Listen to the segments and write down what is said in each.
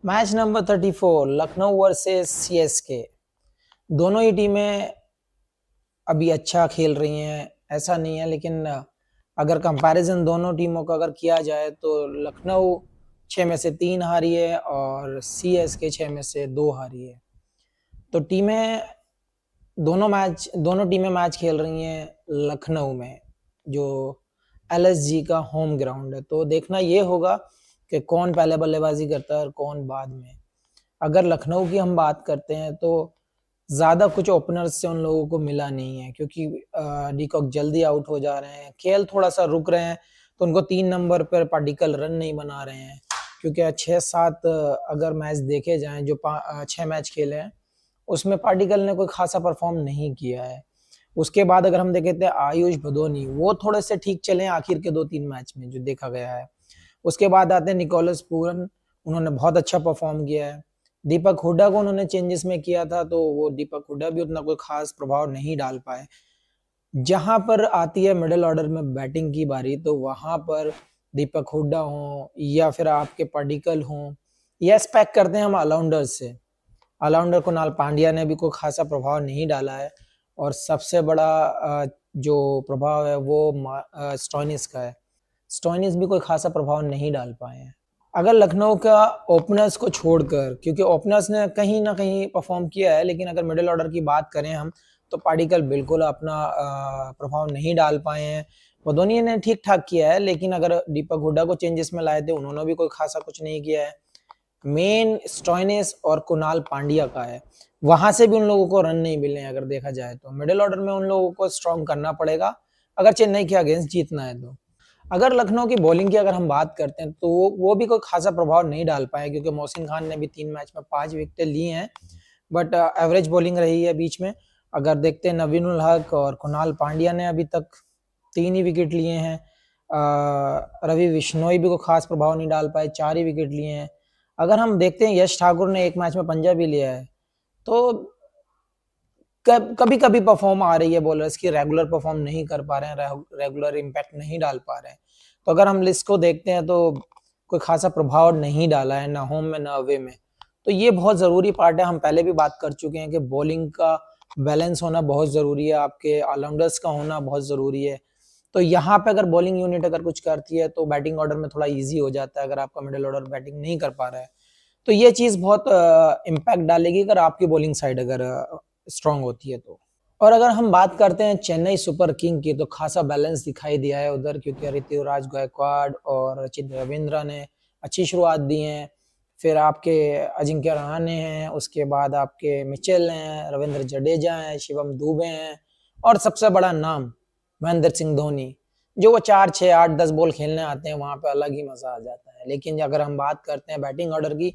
Match number 34 Lucknow versus CSK. दोनों ही टीमें अभी अच्छा खेल रही हैं, ऐसा नहीं है, लेकिन अगर कंपैरिजन दोनों टीमों का अगर किया जाए तो लखनऊ 6 में से 3 हारी है और सीएसके 6 में से 2 हारी है। तो दोनों टीमें मैच खेल रही हैं लखनऊ में, जो एलएसजी का होम ग्राउंड है। तो देखना ये होगा कि कौन पहले बल्लेबाजी करता है और कौन बाद में। अगर लखनऊ की हम बात करते हैं तो ज़्यादा कुछ ओपनर्स से उन लोगों को मिला नहीं है, क्योंकि डीकॉक जल्दी आउट हो जा रहे हैं, खेल थोड़ा सा रुक रहे हैं, तो उनको 3 नंबर पर पार्टिकल रन नहीं बना रहे हैं। क्योंकि 6-7 अगर मैच देखे जाएं, जो 6 मैच खेले हैं उसमें पार्टिकल ने कोई खासा परफॉर्म नहीं किया है। उसके बाद अगर हम देखें तो आयुष भदोनी, वो थोड़े से ठीक चले आखिर के 2-3 मैच में जो देखा गया है। उसके बाद आते हैं निकोलस पूरन, उन्होंने बहुत अच्छा परफॉर्म किया है। दीपक हुड्डा को उन्होंने चेंजेस में किया था, तो वो दीपक हुड्डा भी उतना कोई खास प्रभाव नहीं डाल पाए। जहां पर आती है मिडिल ऑर्डर में बैटिंग की बारी, तो वहां पर दीपक हुड्डा हो या फिर आपके पार्टिकल हो, या एक्सपेक्ट करते हैं हम ऑलराउंडर्स से। ऑलराउंडर कुणाल पांड्या ने भी कोई खासा प्रभाव नहीं डाला है, और सबसे बड़ा जो प्रभाव है वो स्टोइनिस का है। स्टोइनिस भी कोई खासा प्रभाव नहीं डाल पाए हैं। अगर लखनऊ का ओपनर्स को छोड़कर, क्योंकि ओपनर्स ने कहीं ना कहीं परफॉर्म किया है, लेकिन अगर मिडिल ऑर्डर की बात करें हम, तो पार्टिकल बिल्कुल अपना प्रभाव नहीं डाल पाए हैं। वधोनी ने ठीक ठाक किया है, लेकिन अगर दीपक हुड्डा को चेंजेस में लाए थे, उन्होंने भी कोई खासा कुछ नहीं किया है। मेन स्टोइनिस और कुणाल पांड्या का है, वहां से भी उन लोगों को रन नहीं मिले हैं। अगर देखा जाए तो मिडिल ऑर्डर में उन लोगों को स्ट्रॉन्ग करना पड़ेगा अगर चेन्नई के अगेंस्ट जीतना है तो। अगर लखनऊ की बॉलिंग की अगर हम बात करते हैं तो वो भी कोई खासा प्रभाव नहीं डाल पाए, क्योंकि मोहसिन खान ने भी 3 मैच में 5 विकेटें ली हैं, बट एवरेज बॉलिंग रही है बीच में। अगर देखते हैं नवीन उल हक और कुणाल पांड्या ने अभी तक 3 ही विकेट लिए हैं। रवि बिश्नोई भी कोई खास प्रभाव नहीं डाल पाए, 4 ही विकेट लिए हैं। अगर हम देखते हैं यश ठाकुर ने 1 मैच में पंजा भी लिया है, तो कभी कभी परफॉर्म आ रही है बॉलर्स की, रेगुलर परफॉर्म नहीं कर पा रहे हैं, रेगुलर इम्पैक्ट नहीं डाल पा रहे हैं। तो अगर हम लिस्ट को देखते हैं तो कोई खासा प्रभाव नहीं डाला है, ना होम में ना अवे में। तो ये बहुत ज़रूरी पार्ट है, हम पहले भी बात कर चुके हैं कि बॉलिंग का बैलेंस होना बहुत ज़रूरी है, आपके ऑलराउंडर्स का होना बहुत ज़रूरी है। तो यहाँ पे अगर बॉलिंग यूनिट अगर कुछ करती है तो बैटिंग ऑर्डर में थोड़ा ईजी हो जाता है, अगर आपका मिडिल ऑर्डर बैटिंग नहीं कर पा रहा है तो ये चीज़ बहुत इम्पैक्ट डालेगी अगर आपकी बॉलिंग साइड अगर स्ट्रांग होती है तो। और अगर हम बात करते हैं चेन्नई सुपर किंग की, तो खासा बैलेंस दिखाई दिया है उधर, क्योंकि ऋतुराज गायकवाड़ और रचित रविंद्र ने अच्छी शुरुआत दी है। फिर आपके अजिंक्य रहाणे हैं, उसके बाद आपके मिचेल हैं, रविंद्र जडेजा हैं, शिवम दुबे हैं, और सबसे बड़ा नाम महेंद्र सिंह धोनी। जो वो 4, 6, 8, 10 बॉल खेलने आते हैं, वहां पे अलग ही मजा आ जाता है। लेकिन अगर हम बात करते हैं बैटिंग ऑर्डर की,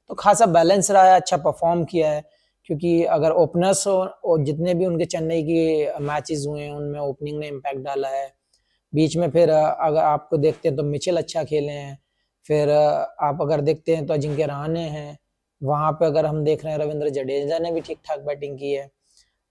तो खासा बैलेंस रहा है, अच्छा परफॉर्म किया है। क्योंकि अगर ओपनर्स हो और जितने भी उनके चेन्नई के मैचेस हुए हैं उनमें ओपनिंग ने इम्पैक्ट डाला है। बीच में फिर अगर आपको देखते हैं तो मिचेल अच्छा खेले हैं। फिर आप अगर देखते हैं तो अजिंक्य रहाणे हैं। वहां पे अगर हम देख रहे हैं रविंद्र जडेजा ने भी ठीक ठाक बैटिंग की है।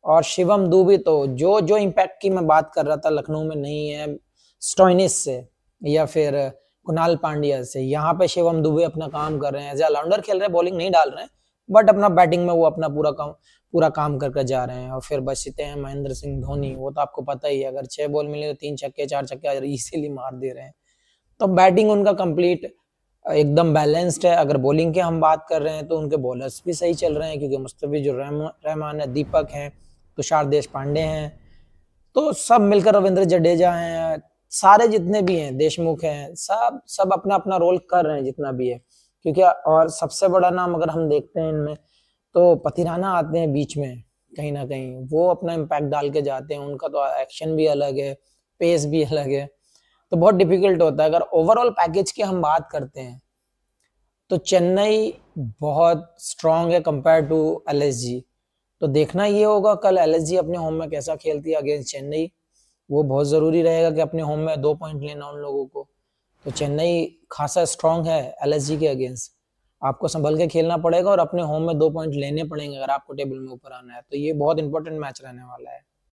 और शिवम दुबे तो जो जो इम्पैक्ट की मैं बात कर रहा था लखनऊ में नहीं है, स्टोइनिस से या फिर कुणाल पांड्या से। यहाँ पे शिवम दुबे अपना काम कर रहे हैं, एज ए ऑलराउंडर खेल रहे हैं, बॉलिंग नहीं डाल रहे हैं, बट अपना बैटिंग में वो अपना पूरा काम करके जा रहे हैं। और फिर बचते हैं महेंद्र सिंह धोनी, वो तो आपको पता ही है, अगर 6 बॉल मिले तो 3 छक्के 4 छक्के इजीली मार दे रहे हैं। तो बैटिंग उनका कंप्लीट एकदम बैलेंस्ड है। अगर बॉलिंग की हम बात कर रहे हैं तो उनके बॉलर्स भी सही चल रहे हैं, क्योंकि मुस्तफिजुर रहमान है, दीपक हैं, तुषार देशपांडे हैं, तो सब मिलकर रविंद्र जडेजा हैं, सारे जितने भी हैं, देशमुख हैं, सब अपना अपना रोल कर रहे हैं जितना भी है। क्योंकि और सबसे बड़ा नाम अगर हम देखते हैं इनमें तो पथिराना आते हैं बीच में, कहीं ना कहीं वो अपना इम्पैक्ट डाल के जाते हैं। उनका तो एक्शन भी अलग है, पेस भी अलग है, तो बहुत डिफिकल्ट होता है। अगर ओवरऑल पैकेज की हम बात करते हैं तो चेन्नई बहुत स्ट्रांग है कंपेयर टू एलएसजी। तो देखना ये होगा कल एलएसजी अपने होम में कैसा खेलती है अगेंस्ट चेन्नई। वो बहुत ज़रूरी रहेगा कि अपने होम में 2 पॉइंट लेना उन लोगों को। तो चेन्नई खासा स्ट्रांग है एलएसजी के अगेंस्ट, आपको संभल के खेलना पड़ेगा और अपने होम में 2 पॉइंट लेने पड़ेंगे अगर आपको टेबल में ऊपर आना है। तो ये बहुत इंपॉर्टेंट मैच रहने वाला है।